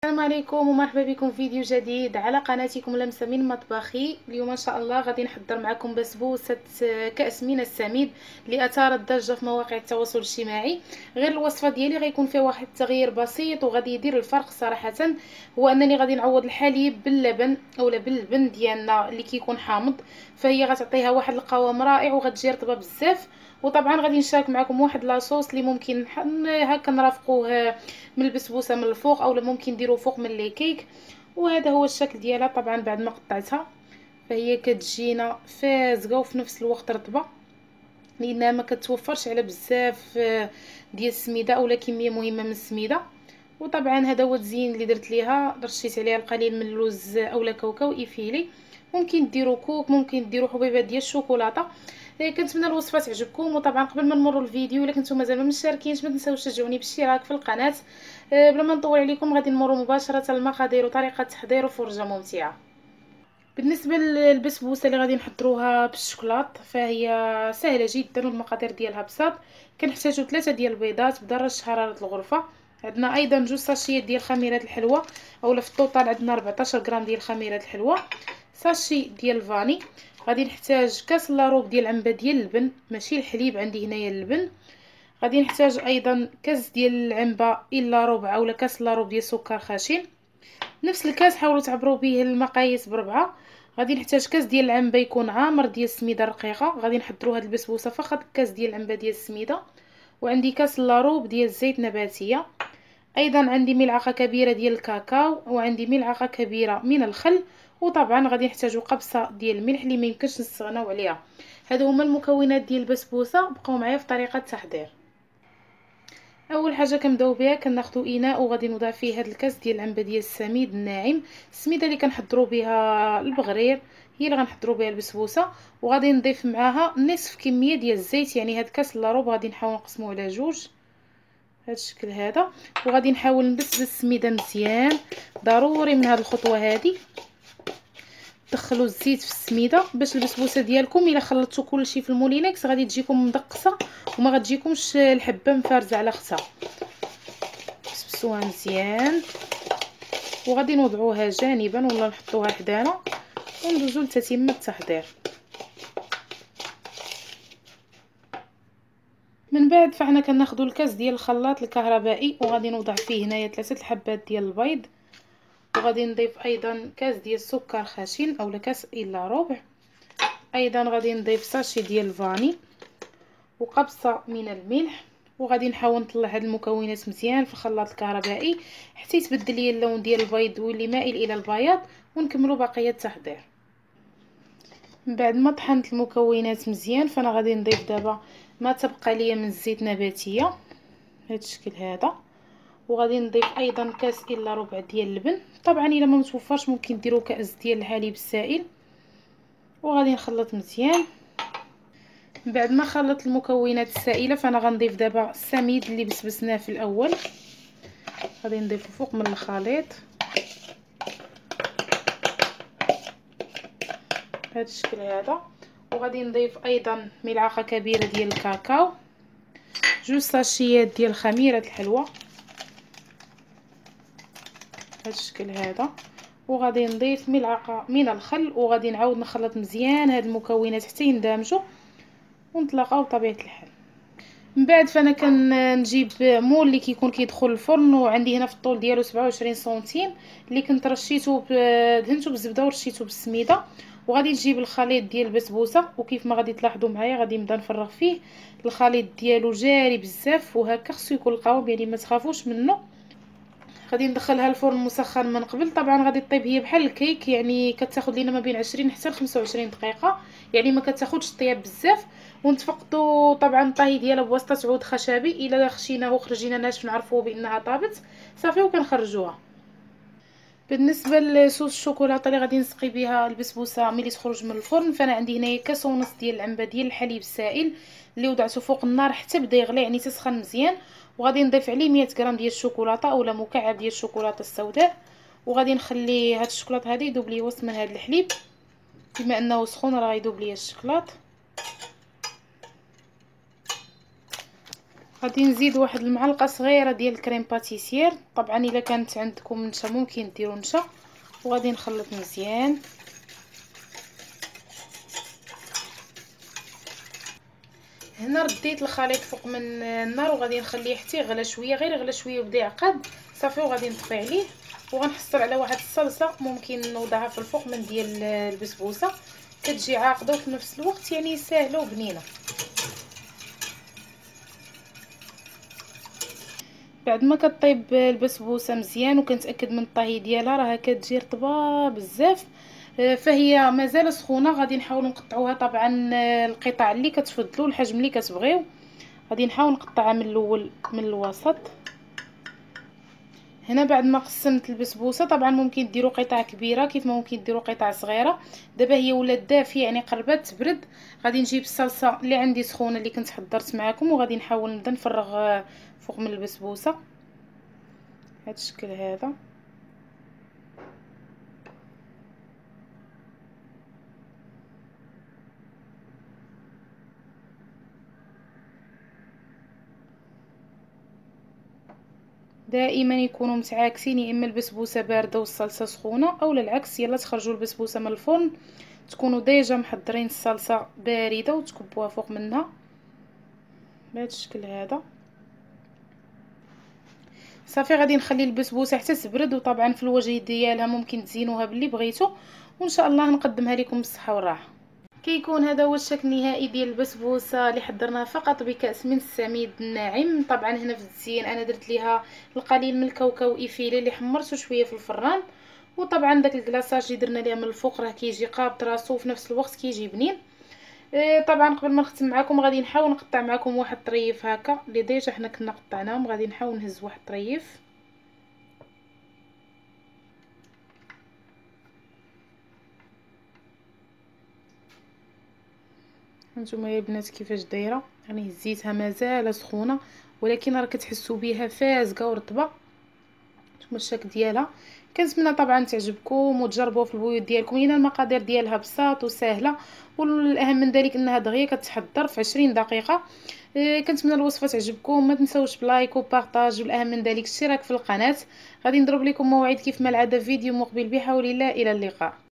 السلام عليكم ومرحبا بكم في فيديو جديد على قناتكم لمسة من مطبخي. اليوم ان شاء الله غادي نحضر معكم بسبوسه كأس من السميد اللي اثارت ضجه في مواقع التواصل الاجتماعي. غير الوصفه ديالي غيكون فيها واحد التغيير بسيط وغادي يدير الفرق صراحه، هو انني غادي نعوض الحليب باللبن اولا باللبن ديالنا اللي كيكون حامض، فهي غتعطيها واحد القوام رائع وغتجي رطبه بزاف. وطبعا غادي نشارك معكم واحد لاصوص اللي ممكن هكا نرافقوه من البسبوسه من الفوق اولا ممكن نديرو فوق من لي كيك. وهذا هو الشكل ديالها طبعا بعد ما قطعتها، فهي كتجينا فازقه وفي نفس الوقت رطبه، لانها ما كتوفرش على بزاف ديال السميده اولا كميه مهمه من السميده. وطبعا هذا هو التزيين اللي درت ليها، رشيت عليها القليل من اللوز اولا كاوكاو ايفيلي، ممكن ديروا كوك، ممكن ديروا حبيبات ديال الشوكولاته. كنتمنى الوصفه تعجبكم. وطبعا قبل ما نمروا الفيديو، الا كنتم مازال ما مشتركينش ما تنساوش تشجعوني بالاشتراك في القناه. بلا ما نطول عليكم غادي نمروا مباشره المقادير وطريقه التحضير وفرجه ممتعه. بالنسبه للبسبوسه اللي غادي نحضروها بالشوكولات فهي سهله جدا والمقادير ديالها بساط. كنحتاجو 3 ديال البيضات بدرجه حراره الغرفه. عندنا ايضا 2 ساشيات ديال خميره الحلوى، اولا في الطوطال عندنا 14 غرام ديال خميره الحلوى. ساشي ديال الفاني. غادي نحتاج كاس لاروب ديال العنبه ديال اللبن، ماشي الحليب، عندي هنايا اللبن. غادي نحتاج ايضا كاس ديال العنبه الا ربع اولا كاس لاروب ديال السكر خشن. نفس الكاس حاولوا تعبروا به المقاييس بربعه. غادي نحتاج كاس ديال العنبه يكون عامر ديال السميده رقيقه، غادي نحضروا هاد البسبوسه فقط كاس ديال العنبه ديال السميده. وعندي كاس لاروب ديال الزيت نباتيه. ايضا عندي ملعقه كبيره ديال الكاكاو، وعندي ملعقه كبيره من الخل. وطبعا غادي نحتاجوا قبصه ديال الملح اللي ما يمكنش نستغناو عليها. هادو هما المكونات ديال البسبوسه، بقاو معايا في طريقه التحضير. اول حاجه كنبداو بها كناخذوا اناء وغادي نوضع فيه هذا الكاس ديال العنبه ديال السميد الناعم، السميده اللي كنحضروا بها البغرير هي اللي غنحضروا بها البسبوسه. وغادي نضيف معاها نصف كميه ديال الزيت، يعني هاد كاس لاروب غادي نحاول نقسموه على جوج بهذا الشكل هذا. وغادي نحاول نبسبس السميده مزيان. ضروري من هاد الخطوه هذه دخلوا الزيت في السميده باش البسبوسه ديالكم الا خلطتوا كلشي في المولينكس غادي تجيكم مدقسه وما غتجيكمش الحبه مفارزه على اختها. بسبسوها مزيان وغادي نوضعوها جانبا ولا نحطوها حدانا وندوزو لتتمه التحضير. من بعد فحنا كناخذوا الكاس ديال الخلاط الكهربائي وغادي نوضع فيه هنايا 3 الحبات ديال البيض، وغادي نضيف ايضا كاس ديال السكر خشن اولا كاس الا ربع. ايضا غادي نضيف ساشي ديال الفاني وقبصه من الملح. وغادي نحاول نطلع هاد المكونات مزيان في الخلاط الكهربائي حتى يتبدل لي اللون ديال البيض ويولي مائل الى البياض، ونكملوا بقيه التحضير. من بعد ما طحنت المكونات مزيان فانا غادي نضيف دابا ما تبقى ليا من الزيت نباتيه بهذا الشكل هذا. وغادي نضيف ايضا كاس الا ربع ديال اللبن، طبعا الا ما متوفرش ممكن ديروا كاس ديال الحليب السائل. وغادي نخلط مزيان. من بعد ما خلطت المكونات السائله فانا غنضيف دابا السميد اللي بسبسناه في الاول، غادي نضيفه فوق من الخليط بهذا الشكل هذا. وغادي نضيف ايضا ملعقه كبيره ديال الكاكاو، 2 ساشيات ديال خميره الحلوى بهذا الشكل هذا. وغادي نضيف ملعقه من الخل وغادي نعاود نخلط مزيان هاد المكونات حتى يندمجوا ونتلاقاو بطبيعه الحال. من بعد فانا كنجيب مول اللي كيكون كيدخل الفرن، وعندي هنا في الطول ديالو 27 سنتيم اللي كنت رشيته دهنته بالزبده ورشيته بالسميده. وغادي نجيب الخليط ديال البسبوسه وكيف ما غادي تلاحظوا معايا غادي نبدا نفرغ فيه. الخليط ديالو جاري بزاف وهكا خصو يكون القوام، يعني ما تخافوش منه. غادي ندخلها الفرن مسخن من قبل، طبعا غادي طيب هي بحال الكيك، يعني كتاخذ لينا ما بين 20 حتى ل 25 دقيقه، يعني ما كتاخذش طياب بزاف. ونتفقدوا طبعا الطهي ديالها بواسطه عود خشبي، الا خشيناه وخرجينا ناشف نعرفوا بانها طابت صافي وكنخرجوها. بالنسبه لصوص الشوكولاته اللي غادي نسقي بها البسبوسه ملي تخرج من الفرن، فانا عندي هنايا كاس ونص ديال العنبه ديال الحليب السائل اللي وضعته فوق النار حتى بدا يغلي، يعني تسخن مزيان. وغادي نضيف عليه 100 غرام ديال الشوكولاته اولا مكعب ديال الشوكولاته السوداء. وغادي نخلي هاد الشوكولاط هذا يذوب لي وسط من هاد الحليب، بما انه سخون راه يذوب لي الشوكولاط. غادي نزيد واحد المعلقه صغيره ديال الكريم باتيسير. طبعا الا كانت عندكم نشا ممكن ديروا نشا. وغادي نخلط مزيان. هنا رديت الخليط فوق من النار وغادي نخليه حتى يغلى شويه، غير يغلى شويه وبدا يعقد صافي. وغادي نطفي عليه وغنحصل على واحد الصلصه ممكن نوضعها في الفوق من ديال البسبوسه، كتجي عاقده وفي نفس الوقت يعني ساهله وبنينه. بعد ما كطيب البسبوسه مزيان وكنتاكد من الطهي ديالها، راه كتجي رطبه بزاف، فهي مازال سخونه. غادي نحاول نقطعوها طبعا القطع اللي كتفضلوا، الحجم اللي كتبغيو. غادي نحاول نقطعها من الاول من الوسط. هنا بعد ما قسمت البسبوسه طبعا ممكن ديروا قطع كبيره كيف ما ممكن ديروا قطع صغيره. دابا هي ولات دافيه يعني قربت تبرد. غادي نجيب الصلصه اللي عندي سخونه اللي كنت حضرت معكم، وغادي نحاول نبدا نفرغ فوق من البسبوسه بهذا الشكل هذا. دائما يكونوا متعاكسين، يا اما البسبوسه بارده والصلصه سخونه، او العكس. يلا تخرجوا البسبوسه من الفرن تكونوا ديجا محضرين الصلصه بارده وتكبوها فوق منها بهذا الشكل هذا. صافي غادي نخلي البسبوسه حتى تبرد، وطبعا في الوجه ديالها ممكن تزينوها باللي بغيتو، وان شاء الله نقدمها لكم بالصحه والراحه. كيكون هذا هو الشكل النهائي ديال البسبوسه اللي حضرناها فقط بكاس من السميد الناعم. طبعا هنا في التزيين انا درت ليها القليل من الكاوكاو ايفيلي اللي حمرته شويه في الفران، وطبعا داك الكلاصاج اللي درنا ليه من الفوق راه كيجي قابط راسو وفي نفس الوقت كيجي بنين. طبعا قبل ما نختم معكم غادي نحاول نقطع معكم واحد الطريف هكا اللي ديجا حنا كنا قطعناهم. غادي نحاول نهز واحد الطريف. هانتوما يا البنات كيفاش دايره، يعني هزيتها مازال سخونه ولكن راه كتحسوا بها فازقه ورطبه. هانتوما الشكل ديالها. كنتمنى طبعا تعجبكم وتجربوها في البيوت ديالكم. هنا المقادير ديالها بساط وسهله، والاهم من ذلك انها دغيا كتحضر في 20 دقيقه. كنتمنى الوصفه تعجبكم. ما تنساوش بلايك وبارطاج، والاهم من ذلك الاشتراك في القناه. غادي نضرب لكم موعد كيف ما العاده فيديو مقبل بحول الله. الى اللقاء.